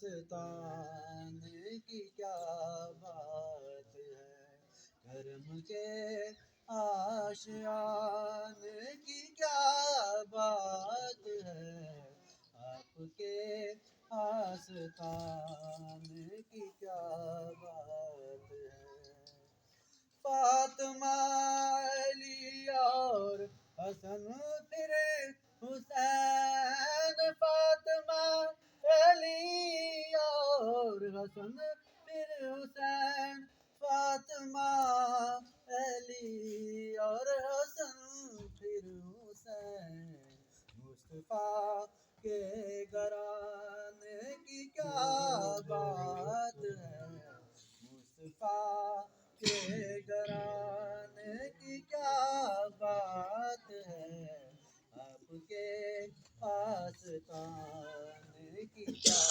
آستان کی کیا بات ہے، کرم کے آشیان کی کیا بات ہے، آپ کے آستان کی کیا بات ہے۔ فاطمہ علی اور حسن پھر حسین، فاطمہ علی اور حسن پھر حسین، فاطمہ علی اور حسن پھر حسین، مصطفیٰ کے گھرانے کی کیا بات ہے، مصطفیٰ کے گھرانے کی کیا بات ہے، آپ کے آستان کی کیا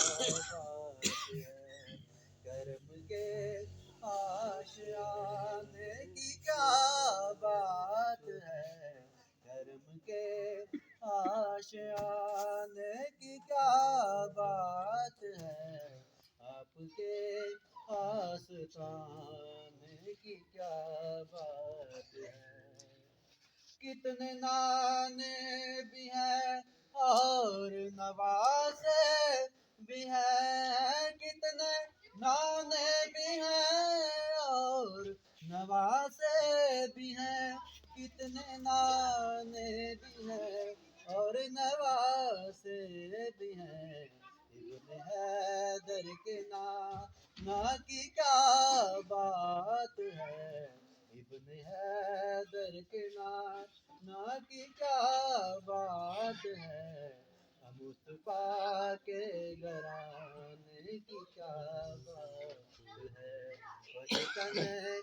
بات ہے، کرم کے آشیانے کی کیا بات ہے، کرم کے آشیانے کی کیا بات ہے، آپ کے آستان کی کیا بات ہے۔ کتنے نانے بھی ہیں اور نوازے بھی ہیں، کتنے نانے بھی ہیں اور نوازے بھی ہیں، کتنے نانے بھی ہیں اور نوازے بھی ہیں، ابن حیدر کے نانا کی کیا بات ہے، ابن حیدر کے نانا کی کیا بات ہے، مصطفیٰ کے گھرانے کی کیا بات ہے، وطن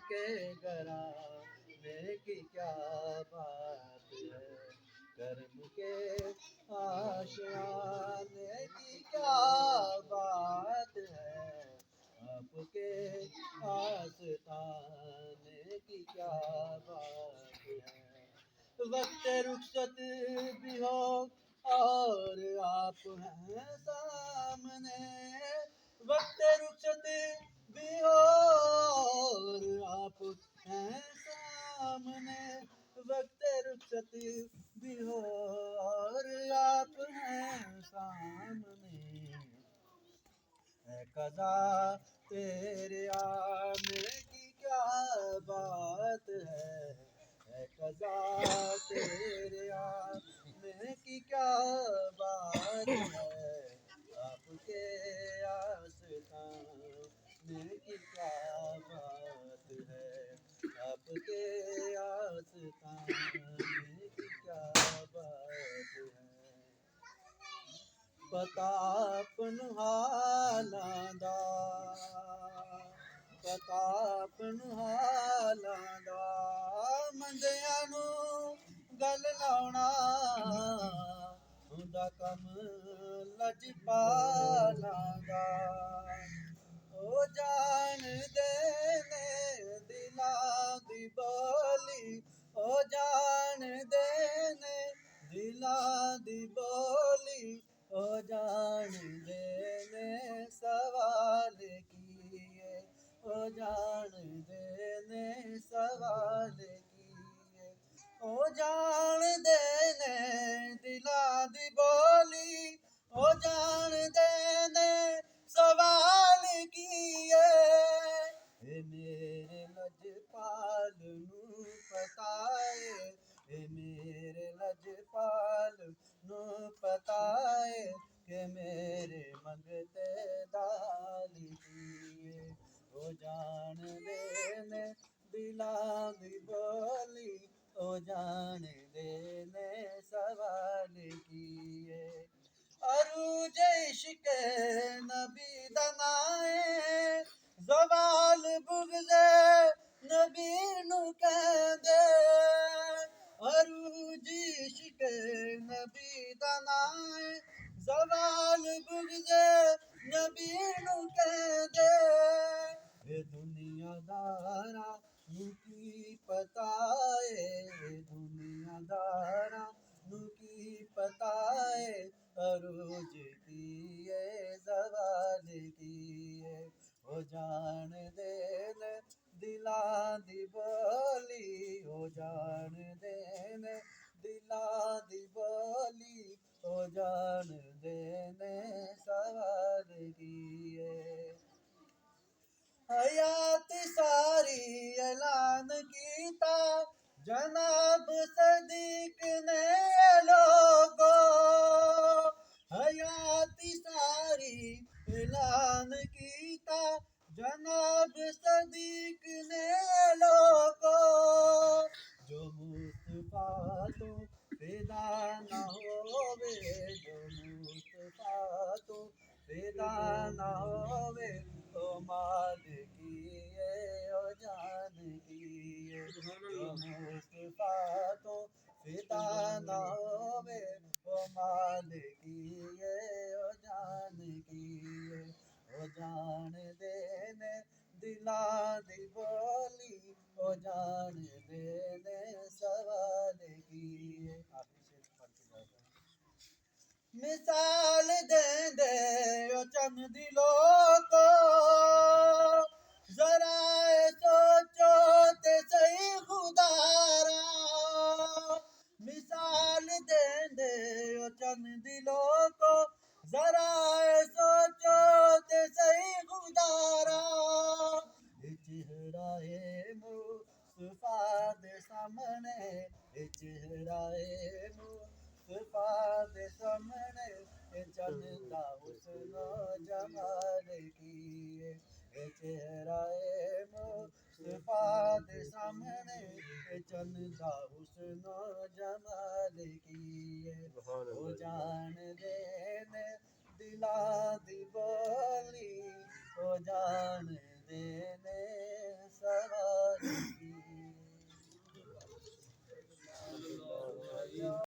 کے گھرانے کی کیا بات ہے، کرم کے آشیانے کی کیا بات ہے، آپ کے آستان کی کیا بات ہے۔ وقت رخصت بھی ہو اور آپ ہیں سامنے، وقت رخصت بھی ہو اور آپ ہیں سامنے، وقت رخصت بھی ہو اور آپ ہیں سامنے، اے قضا تیرے آنے کی کیا بات ہے، اے قضا تیرے آنے کی کیا بات ہے، آپ کے آستان کی کیا بات ہے، آپ کے آستان کی کیا بات ہے۔ پتا اپن حالاں دا، پتا اپن حالاں دا، مندیاں نوں گل لاؤنا ہوندا کم لجپالاں دا، او جان دے نے دلاں دی بولی، او جان دے نے دلاں دی بولی، او جان دے نے سوال کیے، او جان دے نے سوال کیے، او جان دے نے دلاں دی بولی، او جان دے نے سوال کیے، اے میرے لجپال نوں پتہ ہے، اے میرے لجپال نوں پتہ ہے کہ میرے منگتے دالی کیے، او جان دے نے دلاں دی بولی، او جان دے نے سوال کیے، عروج عشق نبی دا نائے، زوال بغض نبی نوں کہندے، عروج عشق نبی دا نائے، زوال بغض نبی نوں کہندے، اے دنیا داراں نوں کی پتہ ہے، دنیا داراں نوں کی پتہ ہے، عروج کی ہے زوال ਜਾਣ ਦੇ ਨੇ ਦਿਲਾਂ ਦੀ ਬੋਲੀ, ਉਹ ਜਾਣਦੇ ਨੇ ਦਿਲਾਂ ਦੀ ਬੋਲੀ, ਉਹ ਜਾਣਦੇ ਨੇ ਸਵਾਲ ਕੀ ਏ। حیات ساری اعلان کیتا جناب صدیق نے لوگو، حیات ساری اعلان کیتا جناب صدیق نے لوگو، جو مصطفیٰ تو فدا نہ ہووے، جو مصطفیٰ تو فدا نہ ہووے، او مال کیے او جان کیے، جو مصطفیٰ تو فدا نہ ہووے، او مال کیے او جان کیے، او جان دے نے دلاں دی بولی، او جان دے نے سوال کیے۔ مثال دیں دے او چند دلوں کو، ذرا سوچو تے صحیح خدا را، مثال دیں دے او چند دلوں کو، ذرا سوچو تے صحیح خدا را، یہ چہرہ مصطفیٰ دے سامنے، یہ چہرہ مصطفیٰ دے سامنے، اے چلدا حسن و جمال کیے، اے چہرہ مصطفیٰ دے سامنے، اے چلدا حسن و جمال کیے، او جان دے نے دلاں دی بولی، او جان دے نے